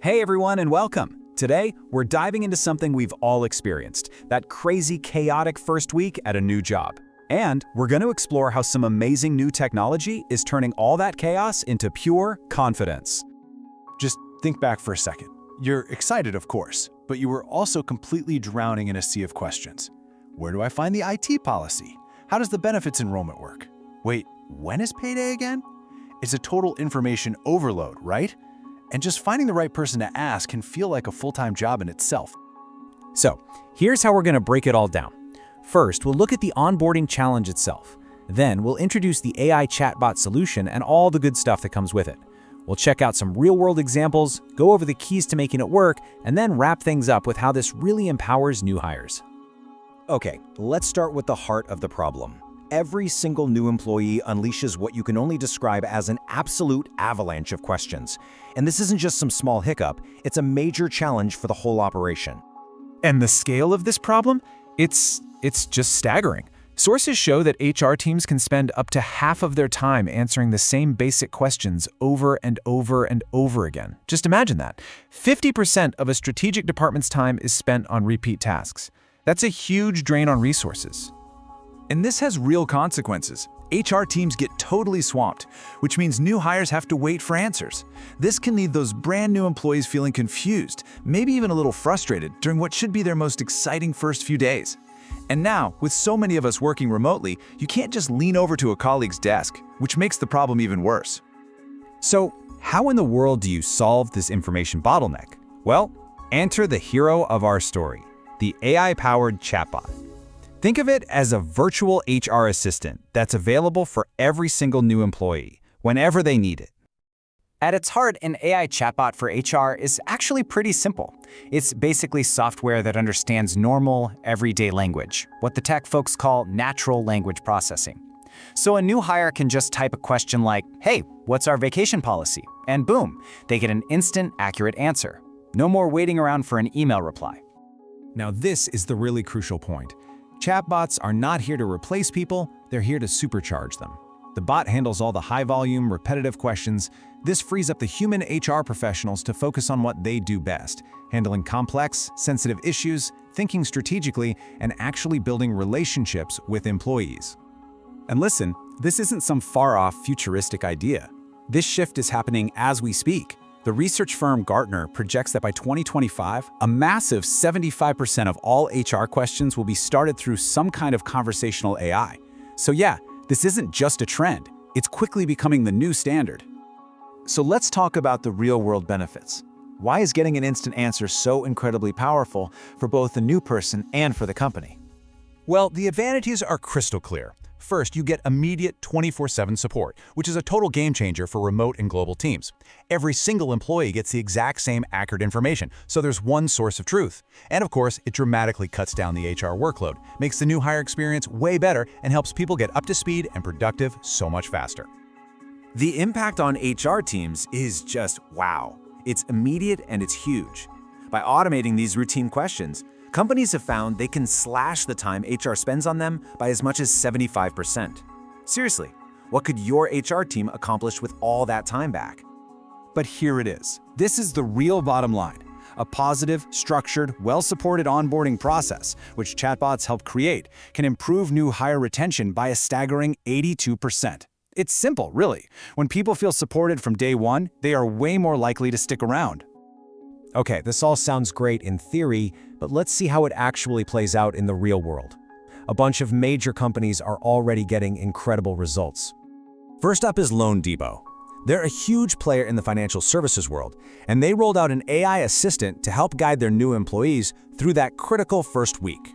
Hey everyone and welcome! Today, we're diving into something we've all experienced, that crazy, chaotic first week at a new job. And we're going to explore how some amazing new technology is turning all that chaos into pure confidence. Just think back for a second. You're excited, of course, but you were also completely drowning in a sea of questions. Where do I find the IT policy? How does the benefits enrollment work? Wait, when is payday again? It's a total information overload, right? And just finding the right person to ask can feel like a full-time job in itself. So, here's how we're going to break it all down. First, we'll look at the onboarding challenge itself. Then, we'll introduce the AI chatbot solution and all the good stuff that comes with it. We'll check out some real-world examples, go over the keys to making it work, and then wrap things up with how this really empowers new hires. Okay, let's start with the heart of the problem. Every single new employee unleashes what you can only describe as an absolute avalanche of questions. And this isn't just some small hiccup, it's a major challenge for the whole operation. And the scale of this problem? It's just staggering. Sources show that HR teams can spend up to half of their time answering the same basic questions over and over and over again. Just imagine that. 50% of a strategic department's time is spent on repeat tasks. That's a huge drain on resources. And this has real consequences. HR teams get totally swamped, which means new hires have to wait for answers. This can leave those brand new employees feeling confused, maybe even a little frustrated during what should be their most exciting first few days. And now, with so many of us working remotely, you can't just lean over to a colleague's desk, which makes the problem even worse. So, how in the world do you solve this information bottleneck? Well, enter the hero of our story, the AI-powered chatbot. Think of it as a virtual HR assistant that's available for every single new employee, whenever they need it. At its heart, an AI chatbot for HR is actually pretty simple. It's basically software that understands normal, everyday language, what the tech folks call natural language processing. So a new hire can just type a question like, "Hey, what's our vacation policy?" And boom, they get an instant, accurate answer. No more waiting around for an email reply. Now this is the really crucial point. Chatbots are not here to replace people, they're here to supercharge them. The bot handles all the high-volume, repetitive questions. This frees up the human HR professionals to focus on what they do best, handling complex, sensitive issues, thinking strategically, and actually building relationships with employees. And listen, this isn't some far-off futuristic idea. This shift is happening as we speak. The research firm Gartner projects that by 2025, a massive 75% of all HR questions will be started through some kind of conversational AI. So yeah, this isn't just a trend, it's quickly becoming the new standard. So let's talk about the real-world benefits. Why is getting an instant answer so incredibly powerful for both the new person and for the company? Well, the advantages are crystal clear. First, you get immediate 24/7 support, which is a total game changer for remote and global teams. Every single employee gets the exact same accurate information, so there's one source of truth. And of course, it dramatically cuts down the HR workload, makes the new hire experience way better, and helps people get up to speed and productive so much faster. The impact on HR teams is just wow. It's immediate and it's huge. By automating these routine questions, companies have found they can slash the time HR spends on them by as much as 75%. Seriously, what could your HR team accomplish with all that time back? But here it is. This is the real bottom line. A positive, structured, well-supported onboarding process, which chatbots help create, can improve new hire retention by a staggering 82%. It's simple, really. When people feel supported from day one, they are way more likely to stick around. Okay, this all sounds great in theory, but let's see how it actually plays out in the real world. A bunch of major companies are already getting incredible results. First up is loanDepot. They're a huge player in the financial services world, and they rolled out an AI assistant to help guide their new employees through that critical first week.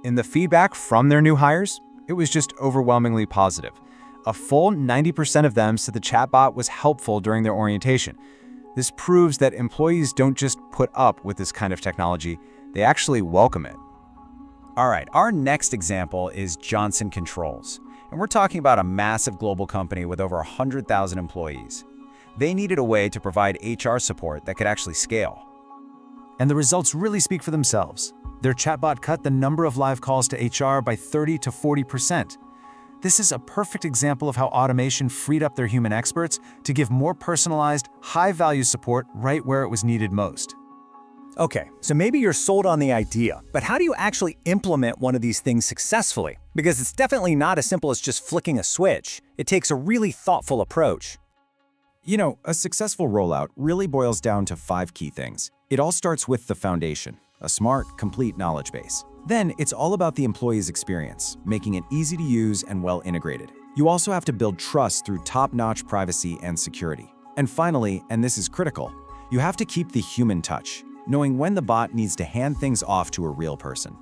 In the feedback from their new hires, it was just overwhelmingly positive. A full 90% of them said the chatbot was helpful during their orientation. This proves that employees don't just put up with this kind of technology, they actually welcome it. All right, our next example is Johnson Controls. And we're talking about a massive global company with over 100,000 employees. They needed a way to provide HR support that could actually scale. And the results really speak for themselves. Their chatbot cut the number of live calls to HR by 30 to 40%. This is a perfect example of how automation freed up their human experts to give more personalized, high-value support right where it was needed most. Okay, so maybe you're sold on the idea, but how do you actually implement one of these things successfully? Because it's definitely not as simple as just flicking a switch. It takes a really thoughtful approach. You know, a successful rollout really boils down to 5 key things. It all starts with the foundation, a smart, complete knowledge base. Then it's all about the employee's experience, making it easy to use and well integrated. You also have to build trust through top-notch privacy and security. And finally, and this is critical, you have to keep the human touch, knowing when the bot needs to hand things off to a real person.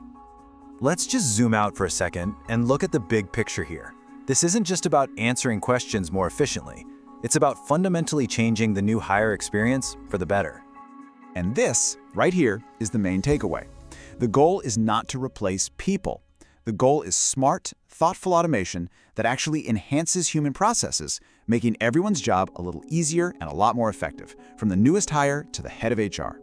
Let's just zoom out for a second and look at the big picture here. This isn't just about answering questions more efficiently. It's about fundamentally changing the new hire experience for the better. And this, right here, is the main takeaway. The goal is not to replace people. The goal is smart, thoughtful automation that actually enhances human processes, making everyone's job a little easier and a lot more effective, from the newest hire to the head of HR.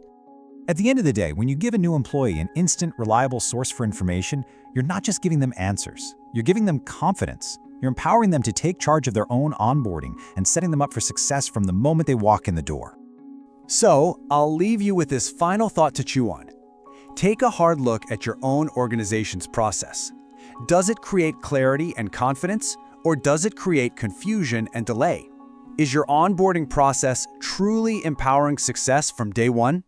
At the end of the day, when you give a new employee an instant, reliable source for information, you're not just giving them answers. You're giving them confidence. You're empowering them to take charge of their own onboarding and setting them up for success from the moment they walk in the door. So, I'll leave you with this final thought to chew on. Take a hard look at your own organization's process. Does it create clarity and confidence, or does it create confusion and delay? Is your onboarding process truly empowering success from day one?